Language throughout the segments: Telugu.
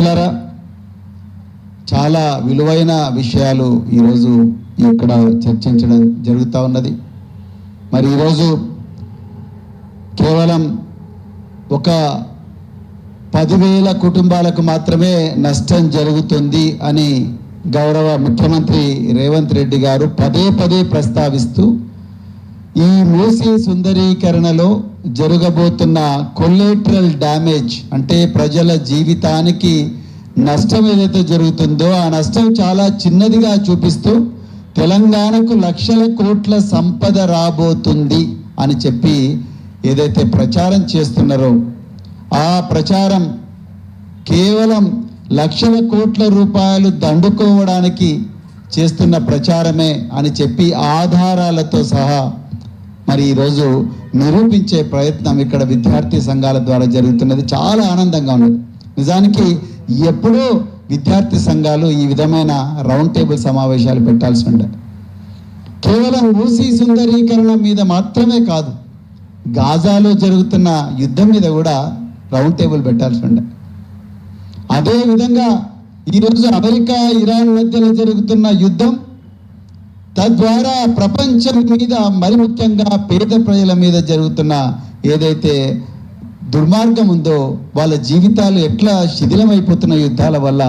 మిత్రులారా, చాలా విలువైన విషయాలు ఈరోజు ఇక్కడ చర్చించడం జరుగుతూ ఉన్నది. మరి ఈరోజు కేవలం ఒక 10,000 కుటుంబాలకు మాత్రమే నష్టం జరుగుతుంది అని గౌరవ ముఖ్యమంత్రి రేవంత్ రెడ్డి గారు పదే పదే ప్రస్తావిస్తూ ఈ మూసీ సుందరీకరణలో జరగబోతున్న కొలేటరల్ డ్యామేజ్ అంటే ప్రజల జీవితానికి నష్టం ఏదైతే జరుగుతుందో ఆ నష్టం చాలా చిన్నదిగా చూపిస్తూ తెలంగాణకు లక్షల కోట్ల సంపద రాబోతుంది అని చెప్పి ఏదైతే ప్రచారం చేస్తున్నారో ఆ ప్రచారం కేవలం లక్షల కోట్ల రూపాయలు దండుకోవడానికి చేస్తున్న ప్రచారమే అని చెప్పి ఆధారాలతో సహా మరి ఈరోజు నిరూపించే ప్రయత్నం ఇక్కడ విద్యార్థి సంఘాల ద్వారా జరుగుతున్నది. చాలా ఆనందంగా ఉన్నది. నిజానికి ఎప్పుడూ విద్యార్థి సంఘాలు ఈ విధమైన రౌండ్ టేబుల్ సమావేశాలు పెట్టాల్సి ఉండే. కేవలం మూసీ సుందరీకరణ మీద మాత్రమే కాదు, గాజాలో జరుగుతున్న యుద్ధం మీద కూడా రౌండ్ టేబుల్ పెట్టాల్సి ఉండే. అదేవిధంగా ఈరోజు అమెరికా ఇరాన్ మధ్యలో జరుగుతున్న యుద్ధం తద్వారా ప్రపంచం మీద మరి ముఖ్యంగా పేద ప్రజల మీద జరుగుతున్న ఏదైతే దుర్మార్గం ఉందో వాళ్ళ జీవితాలు ఎట్లా శిథిలమైపోతున్న యుద్ధాల వల్ల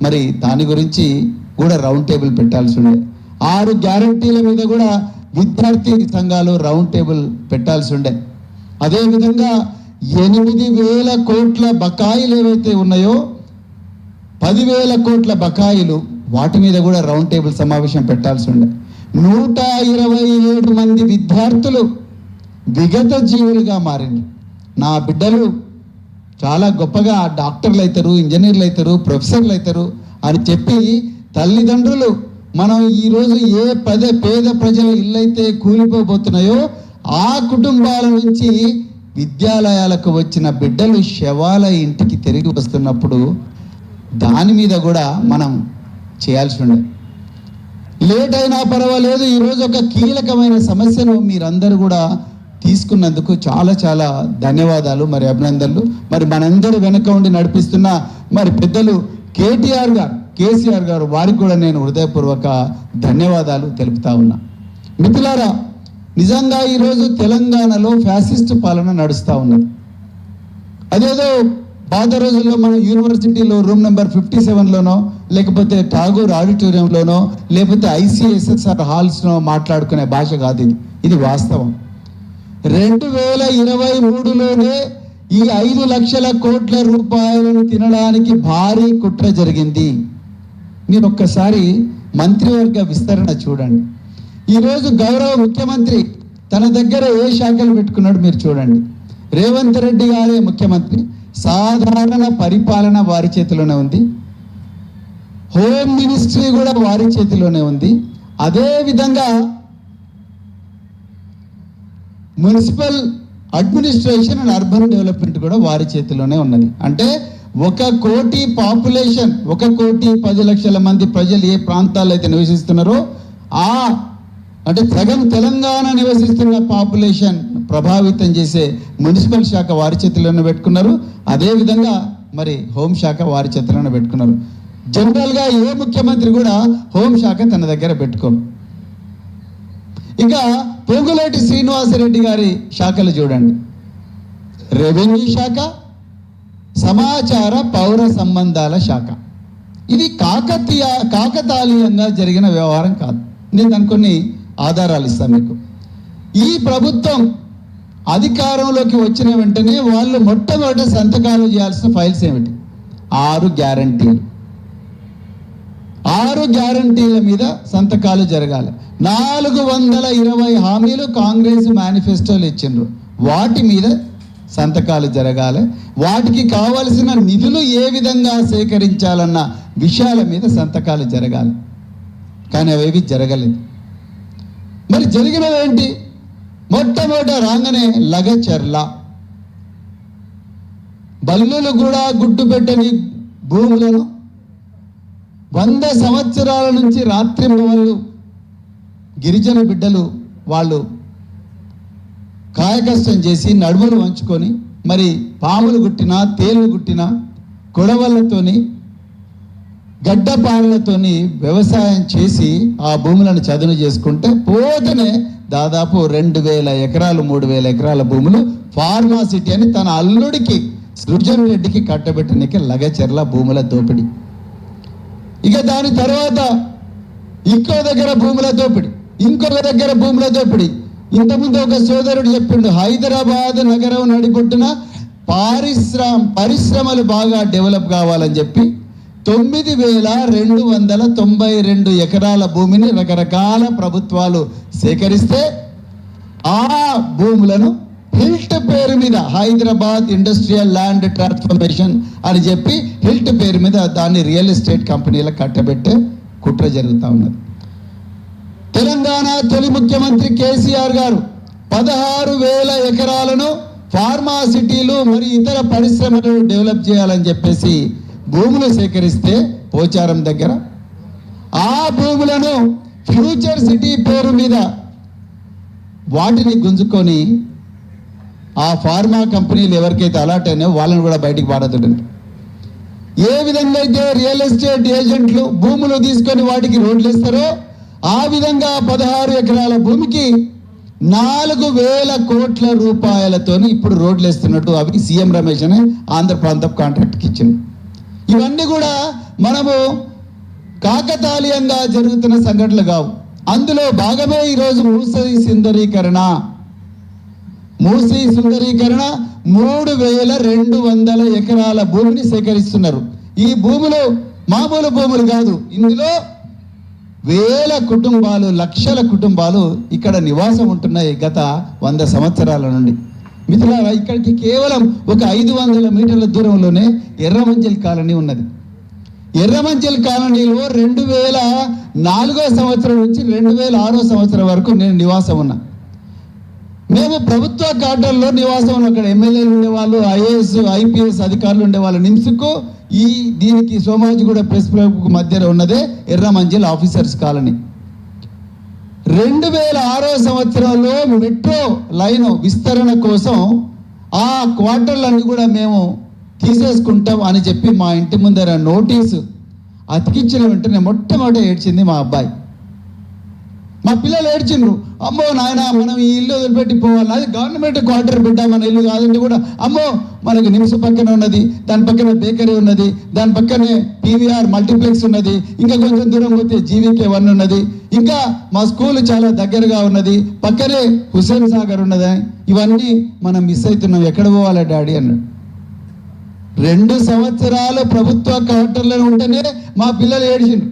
మరి దాని గురించి కూడా రౌండ్ టేబుల్ పెట్టాల్సి ఉండే. 6 గ్యారంటీల మీద కూడా విద్యార్థి సంఘాలు రౌండ్ టేబుల్ పెట్టాల్సి ఉండే. అదేవిధంగా 8,000 కోట్ల బకాయిలు ఏవైతే ఉన్నాయో 10,000 కోట్ల బకాయిలు వాటి మీద కూడా రౌండ్ టేబుల్ సమావేశం పెట్టాల్సి ఉండే. 127 మంది విద్యార్థులు విగత జీవులుగా మారింది. నా బిడ్డలు చాలా గొప్పగా డాక్టర్లు అవుతారు, ఇంజనీర్లు అవుతారు, ప్రొఫెసర్లు అవుతారు అని చెప్పి తల్లిదండ్రులు మనం ఈరోజు ఏ పేద ప్రజల ఇళ్ళైతే కూలిపోబోతున్నాయో ఆ కుటుంబాల నుంచి విద్యాలయాలకు వచ్చిన బిడ్డలు శవాల ఇంటికి తిరిగి వస్తున్నప్పుడు దాని మీద కూడా మనం చేయాల్సి ఉండే. లేట్ అయినా పర్వాలేదు, ఈరోజు ఒక కీలకమైన సమస్యను మీరందరూ కూడా తీసుకున్నందుకు చాలా చాలా ధన్యవాదాలు, మరి అభినందనలు. మరి మనందరూ వెనక ఉండి నడిపిస్తున్న మరి పెద్దలు కేసీఆర్ గారు వారికి కూడా నేను హృదయపూర్వక ధన్యవాదాలు తెలుపుతా ఉన్నా. మిత్రులారా, నిజంగా ఈరోజు తెలంగాణలో ఫ్యాసిస్ట్ పాలన నడుస్తూ ఉన్నది. అదేదో పాత రోజుల్లో మనం యూనివర్సిటీలో రూమ్ నెంబర్ 57లోనో లేకపోతే ఠాగూర్ ఆడిటోరియంలోనో లేకపోతే ICSSR హాల్స్లో మాట్లాడుకునే భాష కాదు ఇది. ఇది వాస్తవం. 2023లోనే ఈ 5 లక్షల కోట్ల రూపాయలను తినడానికి భారీ కుట్ర జరిగింది. మీరు ఒక్కసారి మంత్రివర్గ విస్తరణ చూడండి. ఈరోజు గౌరవ ముఖ్యమంత్రి తన దగ్గర ఏ శాఖలు పెట్టుకున్నాడు మీరు చూడండి. రేవంత్ రెడ్డి గారే ముఖ్యమంత్రి, సాధారణ పరిపాలన వారి చేతిలోనే ఉంది, హోమ్ మినిస్ట్రీ కూడా వారి చేతిలోనే ఉంది, అదేవిధంగా municipal administration and urban development కూడా వారి చేతిలోనే ఉన్నది. అంటే 1 కోటి పాపులేషన్, 1,10,00,000 మంది ప్రజలు ఏ ప్రాంతాల్లో అయితే నివసిస్తున్నారో అంటే సగం తెలంగాణ నివసిస్తున్న పాపులేషన్ ప్రభావితం చేసే మున్సిపల్ శాఖ వారి చేతిలోనే పెట్టుకున్నారు. అదేవిధంగా మరి హోంశాఖ వారి చేతిలోనే పెట్టుకున్నారు. జనరల్గా ఏ ముఖ్యమంత్రి కూడా హోంశాఖ తన దగ్గర పెట్టుకోరు. ఇక పొంగులేటి శ్రీనివాసరెడ్డి గారి శాఖలు చూడండి. రెవెన్యూ శాఖ, సమాచార పౌర సంబంధాల శాఖ. ఇది కాకతాళీయంగా జరిగిన వ్యవహారం కాదు. నేను దానికి కొన్ని ఆధారాలు ఇస్తాను మీకు. ఈ ప్రభుత్వం అధికారంలోకి వచ్చిన వెంటనే వాళ్ళు మొట్టమొదట సంతకాలు చేయాల్సిన ఫైల్స్ ఏమిటి? 6 గ్యారంటీలు. 6 గ్యారంటీల మీద సంతకాలు జరగాలి. 420 హామీలు కాంగ్రెస్ మేనిఫెస్టోలు ఇచ్చిండ్రు, వాటి మీద సంతకాలు జరగాలి. వాటికి కావలసిన నిధులు ఏ విధంగా సేకరించాలన్న విషయాల మీద సంతకాలు జరగాలి. కానీ అవేవి జరగలేదు. మరి జరిగినవేంటి? మొట్టమొదట రాగానే లగచర్ల, బల్లులు కూడా గుడ్డు పెట్టని భూములను 100 సంవత్సరాల నుంచి రాత్రింబవళ్ళు గిరిజన బిడ్డలు వాళ్ళు కాయకష్టం చేసి నడుములు వంచుకొని మరి పాములు గుట్టినా తేళ్లు గుట్టినా కొడవళ్ళతోని గడ్డపాలతోని వ్యవసాయం చేసి ఆ భూములను చదును చేసుకుంటే పోతేనే దాదాపు 2000 ఎకరాలు 3000 ఎకరాల భూములు ఫార్మాసిటీ అని తన అల్లుడికి సృజన్ రెడ్డికి కట్టబెట్టడానికి లగచెర్ల భూముల దోపిడీ. ఇక దాని తర్వాత ఇంకో దగ్గర భూముల దోపిడీ, ఇంకొక దగ్గర భూముల దోపిడీ. ఇంతకుముందు ఒక సోదరుడు చెప్పిండు, హైదరాబాద్ నగరం నడిబొడ్డున పరిశ్రమలు బాగా డెవలప్ కావాలని చెప్పి 9292 ఎకరాల భూమిని రకరకాల ప్రభుత్వాలు సేకరిస్తే ఆ భూములను హిల్ట్ పేరు మీద హైదరాబాద్ ఇండస్ట్రియల్ ల్యాండ్ ట్రాన్స్ఫర్మేషన్ అని చెప్పి హిల్ట్ పేరు మీద దాన్ని రియల్ ఎస్టేట్ కంపెనీలకు కట్టబెట్టే కుట్ర జరుగుతూ ఉన్నది. తెలంగాణ తొలి ముఖ్యమంత్రి కేసీఆర్ గారు 16,000 ఎకరాలను ఫార్మాసిటీలు మరి ఇతర పరిశ్రమలను డెవలప్ చేయాలని చెప్పేసి భూములు సేకరిస్తే పోచారం దగ్గర ఆ భూములను ఫ్యూచర్ సిటీ పేరు మీద వాటిని గుంజుకొని ఆ ఫార్మా కంపెనీలు ఎవరికైతే అలాట్ అయినాయో వాళ్ళని కూడా బయటికి పారదుంటుంది. ఏ విధంగా అయితే రియల్ ఎస్టేట్ ఏజెంట్లు భూములు తీసుకొని వాటికి రోడ్లు ఇస్తారో ఆ విధంగా 16 ఎకరాల భూమికి 4,000 కోట్ల రూపాయలతోని ఇప్పుడు రోడ్లు వేస్తున్నట్టు అవి సీఎం రమేష్ అని ఆంధ్ర ప్రాంతం కాంట్రాక్ట్కి ఇచ్చింది. ఇవన్నీ కూడా మనము కాకతాళీయంగా జరుగుతున్న సంఘటనలు కావు. అందులో భాగమే ఈరోజు మూసీ సుందరీకరణ 3,200 ఎకరాల భూమిని సేకరిస్తున్నారు. ఈ భూములు మామూలు భూములు కాదు, ఇందులో వేల కుటుంబాలు, లక్షల కుటుంబాలు ఇక్కడ నివాసం ఉంటున్నాయి గత 100 సంవత్సరాల నుండి. మిత్రులారా, ఇక్కడికి కేవలం ఒక 500 మీటర్ల దూరంలోనే ఎర్రమంజిల్ కాలనీ ఉన్నది. ఎర్రమంజిల్ కాలనీలో 2004 సంవత్సరం నుంచి 2006 సంవత్సరం వరకు నేను నివాసం ఉన్నా. మేము ప్రభుత్వ క్వార్టర్లో నివాసం ఉన్నాం. అక్కడ ఎమ్మెల్యేలు ఉండేవాళ్ళు, ఐఏఎస్ ఐపీఎస్ అధికారులు ఉండేవాళ్ళు. నిమ్స్కు దీనికి సోమాజిగూడ ప్రెస్ క్లబ్కు మధ్యలో ఉన్నదే ఎర్రమంజిల్ ఆఫీసర్స్ కాలనీ. 2006 సంవత్సరంలో మెట్రో లైన్ విస్తరణ కోసం ఆ క్వార్టర్లన్నీ కూడా మేము తీసేసుకుంటాం అని చెప్పి మా ఇంటి ముందర నోటీసు అతికించిన వెంటనే మొట్టమొదట ఏడ్చింది మా అబ్బాయి. మా పిల్లలు ఏడ్చిండ్రు, అమ్మో నాయన మనం ఈ ఇల్లు వదిలిపెట్టి పోవాలి, అది గవర్నమెంట్ క్వార్టర్ పెట్టా, మన ఇల్లు కాదంటే కూడా అమ్మో మనకు నిమ్స్ పక్కన ఉన్నది, దాని పక్కన బేకరీ ఉన్నది, దాని పక్కనే పీవీఆర్ మల్టీప్లెక్స్ ఉన్నది, ఇంకా కొంచెం దూరం పోతే జీవీకే 1 ఉన్నది, ఇంకా మా స్కూల్ చాలా దగ్గరగా ఉన్నది, పక్కనే హుస్సేన్ సాగర్ ఉన్నది, ఇవన్నీ మనం మిస్ అవుతున్నాం, ఎక్కడ పోవాలి డాడీ అన్నాడు. 2 సంవత్సరాలు ప్రభుత్వ క్వార్టర్లో ఉంటేనే మా పిల్లలు ఏడ్చిండ్రు.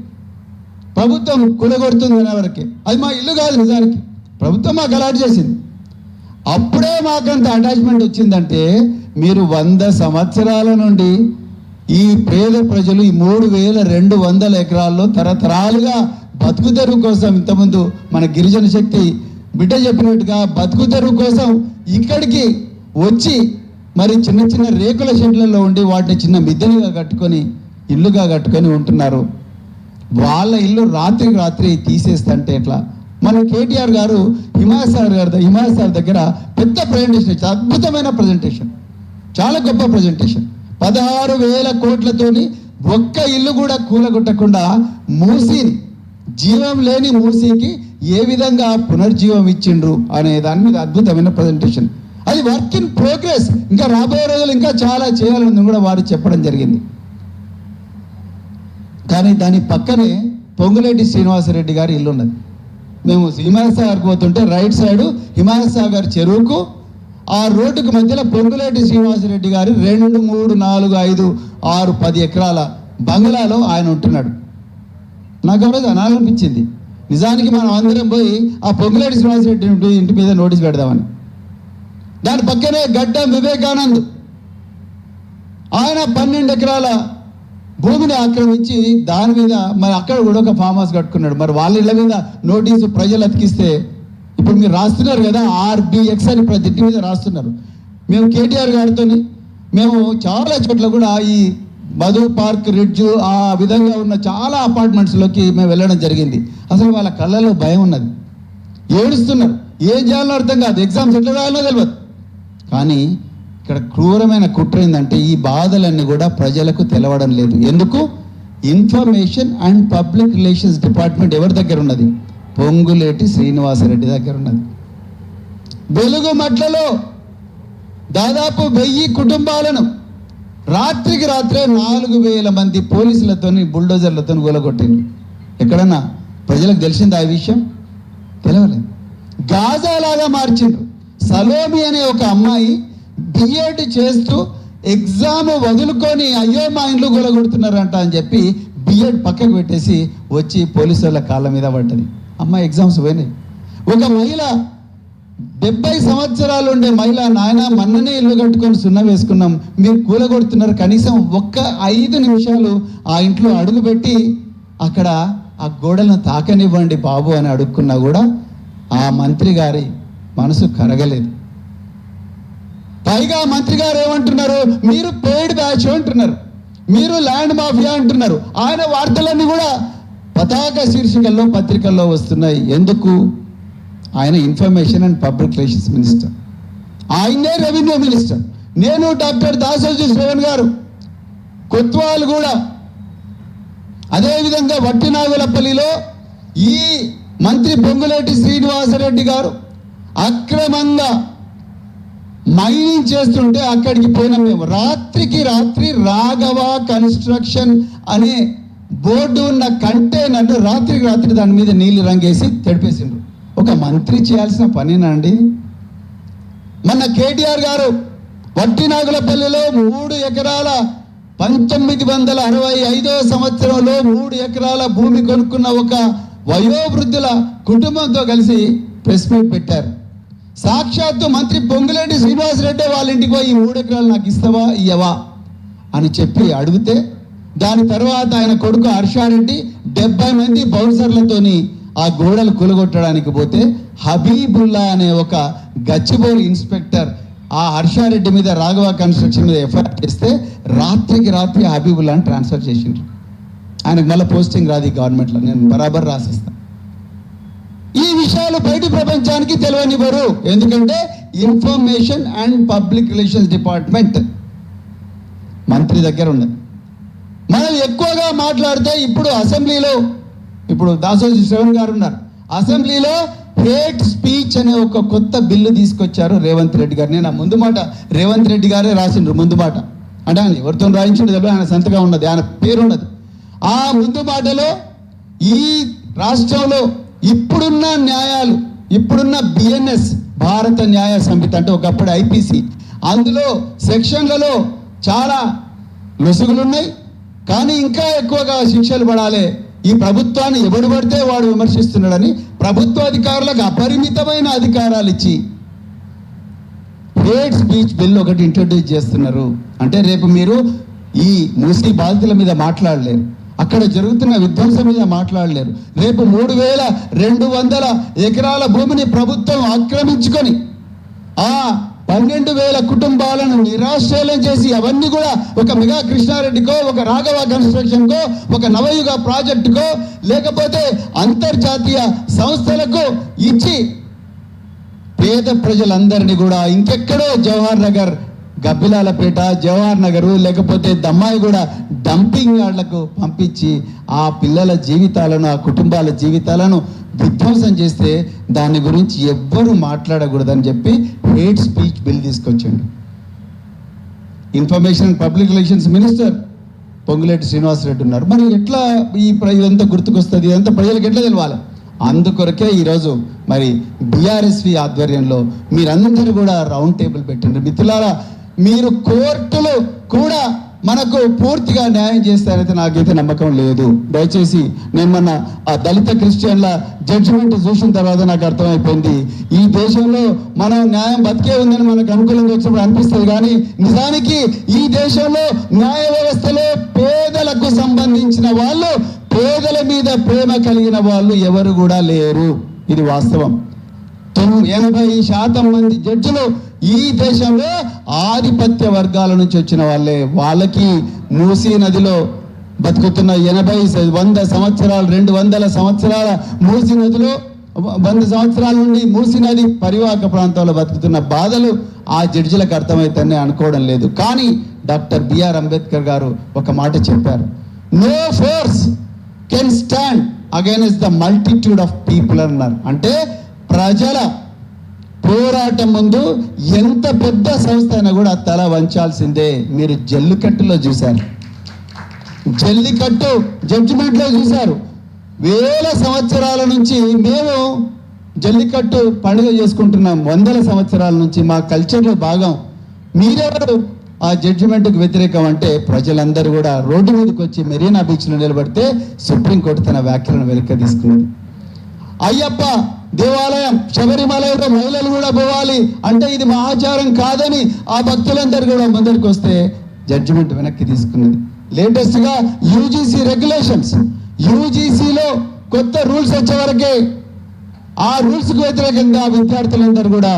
ప్రభుత్వం కూలగొడుతుంది వరకే, అది మా ఇల్లు కాదు, నిజానికి ప్రభుత్వం మాకు అలాట్ చేసింది. అప్పుడే మాకంత అటాచ్మెంట్ వచ్చిందంటే మీరు 100 సంవత్సరాల నుండి ఈ పేద ప్రజలు ఈ 3,200 ఎకరాల్లో తరతరాలుగా బతుకుదెరువు కోసం, ఇంతకుముందు మన గిరిజన శక్తి బిడ్డ చెప్పినట్టుగా బతుకుదెరువు కోసం ఇక్కడికి వచ్చి మరి చిన్న చిన్న రేకుల షెడ్లలో ఉండి వాటిని చిన్న మిద్దెలుగా కట్టుకొని ఇల్లుగా కట్టుకొని ఉంటున్నారు. వాళ్ళ ఇల్లు రాత్రికి రాత్రి తీసేస్తే ఎట్లా? మన కేటీఆర్ గారు హిమాయత్ సార్ దగ్గర పెద్ద ప్రజెంటేషన్ ఇచ్చారు, అద్భుతమైన ప్రజెంటేషన్, చాలా గొప్ప ప్రజెంటేషన్. 16,000 కోట్లతోని ఒక్క ఇల్లు కూడా కూలగొట్టకుండా మూసీని, జీవం లేని మూసీకి ఏ విధంగా పునర్జీవం ఇచ్చిండ్రు అనే దాని మీద అద్భుతమైన ప్రజెంటేషన్. అది వర్క్ ఇన్ ప్రోగ్రెస్, ఇంకా రాబోయే రోజులు ఇంకా చాలా చేయాలని కూడా వారు చెప్పడం జరిగింది. కానీ దాని పక్కనే పొంగులేటి శ్రీనివాసరెడ్డి గారి ఇల్లు ఉన్నది. మేము హిమాయత్ సాగర్కి పోతుంటే రైట్ సైడు హిమాయత్ సాగర్ చెరువుకు ఆ రోడ్డుకు మధ్యలో పొంగులేటి శ్రీనివాసరెడ్డి గారి 2, 3, 4, 5, 6, 10 ఎకరాల బంగ్లాలో ఆయన ఉంటున్నాడు. నాకు రోజు అనాలనిపించింది, నిజానికి మనం అందరం పోయి ఆ పొంగులేటి శ్రీనివాసరెడ్డి ఇంటి మీద నోటీస్ పెడదామని. దాని పక్కనే గడ్డం వివేకానంద్, ఆయన 12 ఎకరాల భూమిని ఆక్రమించి దాని మీద మరి అక్కడ కూడా ఒక ఫామ్ హౌస్ కట్టుకున్నాడు. మరి వాళ్ళ ఇళ్ళ మీద నోటీసు ప్రజలు అతికిస్తే ఇప్పుడు మీరు రాస్తున్నారు కదా RBX అని ప్రతి ఇంటి మీద రాస్తున్నారు. మేము కేటీఆర్ గారితో మేము చాలా చోట్ల కూడా ఈ మధు పార్క్ రిడ్జ్ ఆ విధంగా ఉన్న చాలా అపార్ట్మెంట్స్లోకి మేము వెళ్ళడం జరిగింది. అసలు వాళ్ళ కళ్ళలో భయం ఉన్నది, ఏడుస్తున్నారు, ఏం చేయాలో అర్థం కాదు, ఎగ్జామ్స్ ఎట్లా రాయాలో తెలియదు. కానీ ఇక్కడ క్రూరమైన కుట్ర ఏంటంటే ఈ బాధలన్నీ కూడా ప్రజలకు తెలవడం లేదు. ఎందుకు? Information and public relations department ఎవరి దగ్గర ఉన్నది? పొంగులేటి శ్రీనివాసరెడ్డి దగ్గర ఉన్నది. వెలుగు మట్లలో దాదాపు 1000 కుటుంబాలను రాత్రికి రాత్రే 4000 మంది పోలీసులతోని బుల్డోజర్లతో కూలగొట్టింది. ఎక్కడన్నా ప్రజలకు తెలిసింది ఆ విషయం? తెలవలేదు. గాజాలాగా మార్చిండ్రు. సలోమి అనే ఒక అమ్మాయి బిఎడ్ చేస్తూ ఎగ్జామ్ వదులుకొని అయ్యో మా ఇంట్లో కూలగొడుతున్నారంట అని చెప్పి బిఎడ్ పక్కకు పెట్టేసి వచ్చి పోలీసు వాళ్ళ కాళ్ళ మీద పడ్డది. అమ్మాయి ఎగ్జామ్స్ పోయినాయి. ఒక మహిళ 70 సంవత్సరాలు ఉండే మహిళ, నాయన మొన్ననే ఇల్లు కట్టుకొని సున్నం వేసుకున్నాం, మీరు కూలగొడుతున్నారు, కనీసం ఒక్క 5 నిమిషాలు ఆ ఇంట్లో అడుగుపెట్టి అక్కడ ఆ గోడలను తాకనివ్వండి బాబు అని అడుక్కున్నా కూడా ఆ మంత్రి గారి మనసు కరగలేదు. పైగా మంత్రి గారు ఏమంటున్నారు? మీరు పెయిడ్ బ్యాచ్ అంటున్నారు, మీరు ల్యాండ్ మాఫియా అంటున్నారు. ఆయన వార్తలన్నీ కూడా పతాక శీర్షికల్లో పత్రికల్లో వస్తున్నాయి. ఎందుకు? ఆయన information and public relations minister, ఆయనే రెవెన్యూ మినిస్టర్. నేను డాక్టర్ దాసోజీ శ్రవణ్ గారు కొత్వాల్ కూడా, అదేవిధంగా వట్టినాగులపల్లిలో ఈ మంత్రి పొంగులేటి శ్రీనివాసరెడ్డి గారు అక్రమంగా మైనింగ్ చేస్తుంటే అక్కడికి పోయినాం మేము. రాత్రికి రాత్రి రాఘవ కన్స్ట్రక్షన్ అనే బోర్డు ఉన్న కంటైనర్ను రాత్రికి రాత్రి దాని మీద నీళ్లు రంగేసి తెడిపేసిండ్రు. ఒక మంత్రి చేయాల్సిన పనేనండి? మొన్న కేటీఆర్ గారు వట్టినాగులపల్లిలో 3 ఎకరాల 1965వ సంవత్సరంలో 3 ఎకరాల భూమి కొనుక్కున్న ఒక వయోవృద్ధుల కుటుంబంతో కలిసి ప్రెస్ మీట్ పెట్టారు. సాక్షాత్తు మంత్రి పొంగులేటి శ్రీనివాసరెడ్డి వాళ్ళ ఇంటికి పోయి 3 ఎకరాలు నాకు ఇస్తావా ఇయ్యవా అని చెప్పి అడిగితే, దాని తర్వాత ఆయన కొడుకు హర్షారెడ్డి 70 మంది బౌన్సర్లతోని ఆ గోడలు కూలగొట్టడానికి పోతే హబీబుల్లా అనే ఒక గచ్చిబౌలి ఇన్స్పెక్టర్ ఆ హర్షారెడ్డి మీద రాఘవ కన్స్ట్రక్షన్ మీద ఎఫ్ఐఆర్ చేస్తే రాత్రికి రాత్రి హబీబుల్లాని ట్రాన్స్ఫర్ చేసిండ్రు. ఆయనకు మళ్ళీ పోస్టింగ్ రాదు గవర్నమెంట్లో, నేను బరాబర్ రాసిస్తాను. ఈ విషయాలు బయట ప్రపంచానికి తెలియనివ్వరు. ఎందుకంటే information and public relations department మంత్రి దగ్గర ఉన్నది. మనం ఎక్కువగా మాట్లాడితే ఇప్పుడు అసెంబ్లీలో, ఇప్పుడు దాసోజీ శ్రవణ్ గారు ఉన్నారు, అసెంబ్లీలో హేట్ స్పీచ్ అనే ఒక కొత్త బిల్లు తీసుకొచ్చారు రేవంత్ రెడ్డి గారు. నేను ఆ ముందు మాట రేవంత్ రెడ్డి గారే రాసిండ్రు. ముందు మాట అంటే ఆయన ఎవరితో రాయించిండు తెలియదు, ఆయన సంతకం ఉన్నది, ఆయన పేరు ఉన్నది. ఆ ముందు మాటలో ఈ రాష్ట్రంలో ఇప్పుడున్న న్యాయాలు, ఇప్పుడున్న బిఎన్ఎస్ భారత న్యాయ సమితి అంటే ఒకప్పుడు ఐపీసీ, అందులో సెక్షన్లలో చాలా లొసుగులు ఉన్నాయి. కానీ ఇంకా ఎక్కువగా శిక్షలు పడాలి. ఈ ప్రభుత్వాన్ని ఎవడు పడితే వాడు విమర్శిస్తున్నాడని ప్రభుత్వ అధికారులకు అపరిమితమైన అధికారాలు ఇచ్చి హేట్ స్పీచ్ బిల్ ఒకటి ఇంట్రడ్యూస్ చేస్తున్నారు. అంటే రేపు మీరు ఈ మూసీ బాధితుల మీద మాట్లాడలేరు, అక్కడ జరుగుతున్న విధ్వంసం మీద మాట్లాడలేరు. రేపు 3200 ఎకరాల భూమిని ప్రభుత్వం ఆక్రమించుకొని ఆ 12,000 కుటుంబాలను నిరాశ్రయం చేసి అవన్నీ కూడా ఒక మెగా కృష్ణారెడ్డికో, ఒక రాఘవ కన్స్ట్రక్షన్కో, ఒక నవయుగ ప్రాజెక్టుకో, లేకపోతే అంతర్జాతీయ సంస్థలకు ఇచ్చి పేద ప్రజలందరినీ కూడా ఇంకెక్కడో జవహర్ నగర్, గబ్బిలాలపేట, జవహర్ నగరు, లేకపోతే దమ్మాయిగూడ డంపింగ్ యార్డ్లకు పంపించి ఆ పిల్లల జీవితాలను, ఆ కుటుంబాల జీవితాలను విధ్వంసం చేస్తే దాని గురించి ఎవ్వరూ మాట్లాడకూడదని చెప్పి హేట్ స్పీచ్ బిల్ తీసుకొచ్చాడు. Information and public relations minister Ponguleti Srinivasa Reddy ఉన్నారు. మరి ఎట్లా ఇదంతా గుర్తుకొస్తుంది, ఇదంతా ప్రజలకు ఎట్లా తెలవాలి? అందుకొరకే ఈరోజు మరి బీఆర్ఎస్వి ఆధ్వర్యంలో మీరందరూ కూడా రౌండ్ టేబుల్ పెట్టండి. మిత్రులారా, మీరు కోర్టులు కూడా మనకు పూర్తిగా న్యాయం చేస్తారైతే నాకైతే నమ్మకం లేదు. దయచేసి నేను మొన్న ఆ దళిత క్రిస్టియన్ల జడ్జిమెంట్ చూసిన తర్వాత నాకు అర్థమైపోయింది, ఈ దేశంలో మనం న్యాయం బతికే ఉందని మనకు అనుకూలంగా వచ్చినప్పుడు అనిపిస్తుంది. కానీ నిజానికి ఈ దేశంలో న్యాయ వ్యవస్థలో పేదలకు సంబంధించిన వాళ్ళు, పేదల మీద ప్రేమ కలిగిన వాళ్ళు ఎవరు కూడా లేరు. ఇది వాస్తవం. 80% మంది జడ్జిలు ఈ దేశంలో ఆధిపత్య వర్గాల నుంచి వచ్చిన వాళ్ళే. వాళ్ళకి మూసీ నదిలో బతుకుతున్న 100 సంవత్సరాల 200 సంవత్సరాల మూసీ నదిలో 100 సంవత్సరాల నుండి మూసీ నది పరివాహక ప్రాంతంలో బతుకుతున్న బాధలు ఆ జడ్జిలకు అర్థమవుతాయని అనుకోవడం లేదు. కానీ డాక్టర్ బిఆర్ అంబేద్కర్ గారు ఒక మాట చెప్పారు, no force can stand against the multitude of people అన్నారు. అంటే ప్రజల పోరాటం ముందు ఎంత పెద్ద సంస్థ అయినా కూడా తల వంచాల్సిందే. మీరు జల్లికట్టులో చూశారు, జల్లికట్టు జడ్జిమెంట్లో చూశారు. వేల సంవత్సరాల నుంచి మేము జల్లికట్టు పండుగ చేసుకుంటున్నాం, 100 సంవత్సరాల నుంచి మా కల్చర్లో భాగం. మీరెవరు ఆ జడ్జిమెంట్కు వ్యతిరేకం అంటే ప్రజలందరూ కూడా రోడ్డు మీదకి వచ్చి మెరీనా బీచ్లో నిలబడితే సుప్రీంకోర్టు తన వ్యాఖ్యలను వెనక్కి తీసుకున్నది. అయ్యప్ప దేవాలయం శబరిమలలో మహిళలు కూడా పోవాలి అంటే ఇది మా ఆచారం కాదని ఆ భక్తులందరూ కూడా ముందరికి వస్తే జడ్జిమెంట్ వెనక్కి తీసుకున్నది. లేటెస్ట్గా యూజీసీ రెగ్యులేషన్స్, యూజీసీలో కొత్త రూల్స్ వచ్చే వరకే ఆ రూల్స్కు వ్యతిరేకంగా విద్యార్థులందరూ కూడా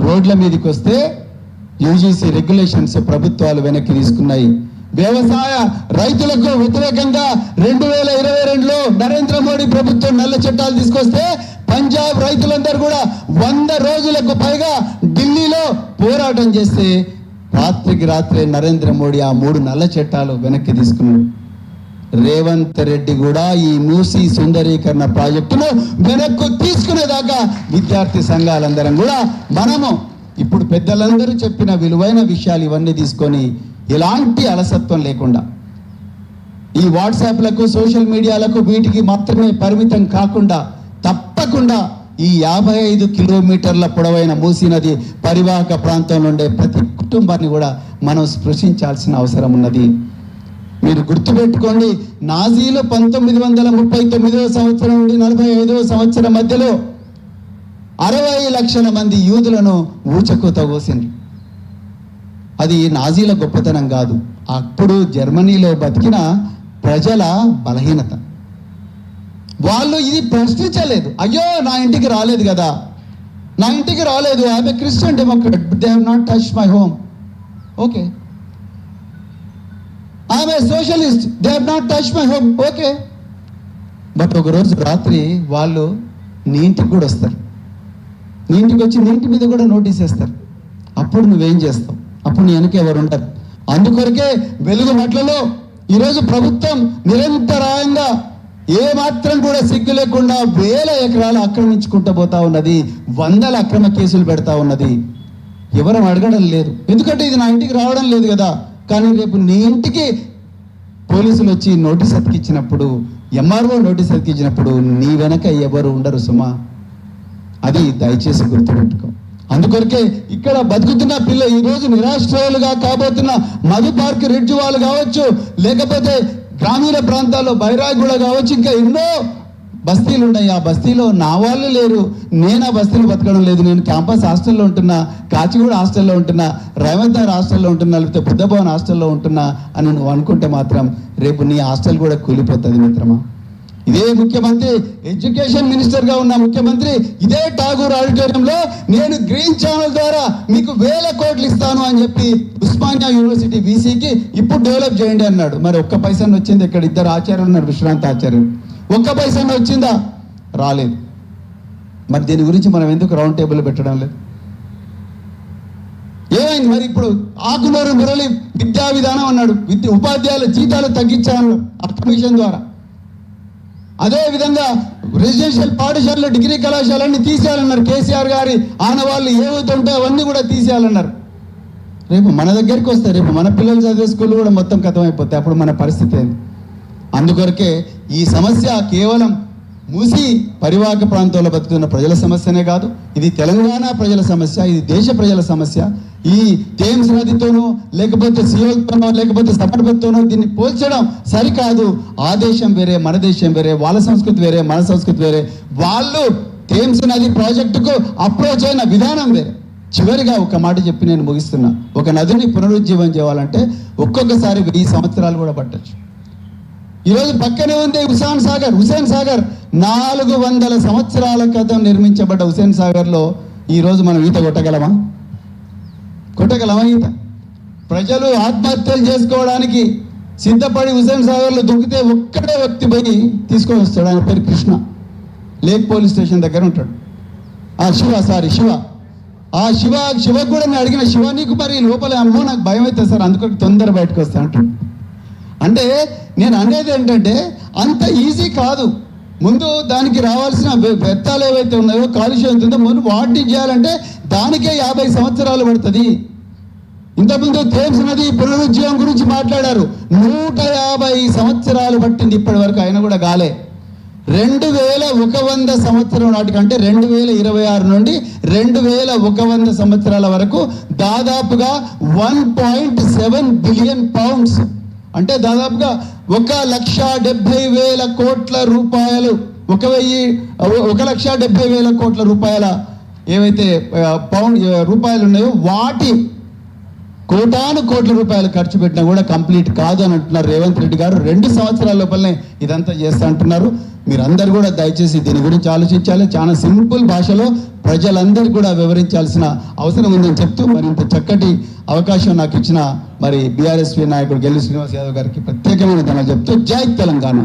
రోడ్ల మీదకి వస్తే యూజీసీ రెగ్యులేషన్స్ ప్రభుత్వాలు వెనక్కి తీసుకున్నాయి. వ్యవసాయ రైతులకు వ్యతిరేకంగా 2022లో నరేంద్ర మోడీ ప్రభుత్వం నల్ల చట్టాలు తీసుకొస్తే పంజాబ్ రైతులందరూ కూడా 100 రోజులకు పైగా ఢిల్లీలో పోరాటం చేస్తే రాత్రికి రాత్రే నరేంద్ర మోడీ ఆ 3 నల్ల చట్టాలు వెనక్కి తీసుకున్నాడు. రేవంత్ రెడ్డి కూడా ఈ మూసీ సుందరీకరణ ప్రాజెక్టును వెనక్కు తీసుకునేదాకా విద్యార్థి సంఘాలందరం కూడా మనము ఇప్పుడు పెద్దలందరూ చెప్పిన విలువైన విషయాలు ఇవన్నీ తీసుకొని ఎలాంటి అలసత్వం లేకుండా ఈ వాట్సాప్లకు సోషల్ మీడియాలకు వీటికి మాత్రమే పరిమితం కాకుండా తప్పకుండా ఈ 55 కిలోమీటర్ల పొడవైన మూసీ నది పరివాహక ప్రాంతంలో ఉండే ప్రతి కుటుంబాన్ని కూడా మనం స్పృశించాల్సిన అవసరం ఉన్నది. మీరు గుర్తుపెట్టుకోండి, నాజీలు 1939 సంవత్సరం నుండి 45వ సంవత్సరం మధ్యలో 60 లక్షల మంది యూదులను ఊచకోత కోసిండ్రు. అది నాజీల గొప్పతనం కాదు, అప్పుడు జర్మనీలో బతికిన ప్రజల బలహీనత. వాళ్ళు ఇది ప్రశ్నించలేదు. అయ్యో నా ఇంటికి రాలేదు కదా, నా ఇంటికి రాలేదు, I'm a Christian Democrat, they have not touch my home. Okay, I'm a socialist, they have not touch my home. Okay, but ఒకరోజు రాత్రి వాళ్ళు నీ ఇంటికి కూడా వస్తారు, నీ ఇంటికి వచ్చి నీ ఇంటి మీద కూడా నోటీస్ వేస్తారు. అప్పుడు నువ్వేం చేస్తావు? అప్పుడు నీ వెనక ఎవరు ఉంటారు? అందుకొరకే వెలుగు మట్లలో ఈరోజు ప్రభుత్వం నిరంతరాయంగా ఏ మాత్రం కూడా సిగ్గు లేకుండా 1000 ఎకరాలు ఆక్రమించుకుంటూ పోతా ఉన్నది, 100 అక్రమ కేసులు పెడతా ఉన్నది. ఎవరు అడగడం లేదు, ఎందుకంటే ఇది నా ఇంటికి రావడం లేదు కదా. కానీ రేపు నీ ఇంటికి పోలీసులు వచ్చి నోటీస్ అతికిచ్చినప్పుడు, ఎంఆర్ఓ నోటీస్ అతికించినప్పుడు నీ వెనక ఎవరు ఉండరు సుమా. అది దయచేసి గుర్తుపెట్టుకో. అందుకొరకే ఇక్కడ బతుకుతున్న పిల్ల ఈరోజు నిరాశ్రయాలుగా కాబోతున్న మధు పార్క్ రిడ్జ్ వాళ్ళు కావచ్చు, లేకపోతే గ్రామీణ ప్రాంతాల్లో బైరాగూడ కావచ్చు, ఇంకా ఎన్నో బస్తీలు ఉన్నాయి. ఆ బస్తీలో నా వాళ్ళు లేరు, నేను ఆ బస్తీలో బతకడం లేదు, నేను క్యాంపస్ హాస్టల్లో ఉంటున్నా, కాచిగూడ హాస్టల్లో ఉంటున్నా, రేవంత్ నగర్ హాస్టల్లో ఉంటున్నా, లేకపోతే బుద్ధభవన్ హాస్టల్లో ఉంటున్నా అని నువ్వు అనుకుంటే మాత్రం రేపు నీ హాస్టల్ కూడా కూలిపోతుంది మిత్రమా. ఇదే ముఖ్యమంత్రి, ఎడ్యుకేషన్ మినిస్టర్గా ఉన్న ముఖ్యమంత్రి ఇదే ఠాగూర్ ఆడిటోరియంలో నేను గ్రీన్ ఛానల్ ద్వారా మీకు 1000 కోట్లు ఇస్తాను అని చెప్పి ఉస్మానియా యూనివర్సిటీ వీసీకి ఇప్పుడు డెవలప్ చేయండి అన్నాడు. మరి ఒక్క పైసా వచ్చింది? ఇక్కడ 2 ఆచార్యులు ఉన్నారు, విశ్రాంత ఆచార్యులు, ఒక్క పైసా వచ్చిందా? రాలేదు. మరి దీని గురించి మనం ఎందుకు రౌండ్ టేబుల్ పెట్టడం లేదు? ఏమైంది మరి? ఇప్పుడు ఆకునూరు మురళి విద్యా విధానం అన్నాడు, ఉపాధ్యాయుల జీతాలు తగ్గించాను ఆ కమిషన్ ద్వారా. అదేవిధంగా రెసిడెన్షియల్ పాఠశాలలో డిగ్రీ కళాశాలన్నీ తీసేయాలన్నారు. కేసీఆర్ గారి ఆనవాళ్ళు ఏవైతుంటే అవన్నీ కూడా తీసేయాలన్నారు. రేపు మన దగ్గరికి వస్తే రేపు మన పిల్లలు చదివే స్కూల్ కూడా మొత్తం ఖతమైపోతాయి. అప్పుడు మన పరిస్థితి ఏంది? అందుకొరకే ఈ సమస్య కేవలం మూసీ పరివాహక ప్రాంతంలో బతుకుతున్న ప్రజల సమస్యనే కాదు, ఇది తెలంగాణ ప్రజల సమస్య, ఇది దేశ ప్రజల సమస్య. ఈ థేమ్స్ నదితోనో లేకపోతే సియోల్తోనో లేకపోతే సబర్బత్తోనో దీన్ని పోల్చడం సరికాదు. ఆ దేశం వేరే, మన దేశం వేరే, వాళ్ళ సంస్కృతి వేరే, మన సంస్కృతి వేరే. వాళ్ళు థేమ్స్ నది ప్రాజెక్టుకు అప్రోచ్ అయిన విధానం వేరే. చివరిగా ఒక మాట చెప్పి నేను ముగిస్తున్నా. ఒక నదిని పునరుజ్జీవం చేయాలంటే ఒక్కొక్కసారి 1000 సంవత్సరాలు కూడా పట్టచ్చు. ఈరోజు పక్కనే ఉంది హుసేన్ సాగర్ 400 సంవత్సరాల క్రితం నిర్మించబడ్డ హుసేన్ సాగర్లో ఈరోజు మనం ఈత కొట్టగలమా? ఈత? ప్రజలు ఆత్మహత్యలు చేసుకోవడానికి సిద్ధపడి హుసేన్ సాగర్లో దుంకితే ఒక్కడే వ్యక్తి పోయి తీసుకొని వస్తాడు, ఆయన పేరు కృష్ణ. లేక్ పోలీస్ స్టేషన్ దగ్గర ఉంటాడు. శివకు కూడా నేను అడిగిన, శివ నీకు మరి లోపల అమ్మో నాకు భయం అవుతుంది సార్, అందుకని తొందర బయటకు వస్తా అంటాడు. అంటే నేను అనేది ఏంటంటే అంత ఈజీ కాదు. ముందు దానికి రావాల్సిన వ్యర్థాలు ఏవైతే ఉన్నాయో, కాలుష్యం ఉంటుందో ముందు వాటిని చేయాలంటే దానికే 50 సంవత్సరాలు పడుతుంది. ఇంతకుముందు థేమ్స్ నది పునరుజ్జీవం గురించి మాట్లాడారు, 150 సంవత్సరాలు పట్టింది ఇప్పటి వరకు, అయినా కూడా గాలే. 2100 సంవత్సరం నాటికంటే 2026 నుండి 2100 సంవత్సరాల వరకు దాదాపుగా 1.7 బిలియన్ పౌండ్స్, అంటే దాదాపుగా 1,70,000 కోట్ల రూపాయలు, 1,70,000 కోట్ల రూపాయల ఏవైతే రూపాయలు ఉన్నాయో వాటి కోటాను కోట్ల రూపాయలు ఖర్చు పెట్టినా కూడా కంప్లీట్ కాదు అని అంటున్నారు రేవంత్ రెడ్డి గారు. 2 సంవత్సరాల లోపలనే ఇదంతా చేస్తా అంటున్నారు. మీరందరూ కూడా దయచేసి దీని గురించి ఆలోచించాలి. చాలా సింపుల్ భాషలో ప్రజలందరికీ కూడా వివరించాల్సిన అవసరం ఉందని చెప్తూ, మరింత చక్కటి అవకాశం నాకు ఇచ్చిన మరి బీఆర్ఎస్పీ నాయకుడు గెల్లు శ్రీనివాస్ యాదవ్ గారికి ప్రత్యేకమైన ధన్యవాదాలు చెప్తూ, జై తెలంగాణ.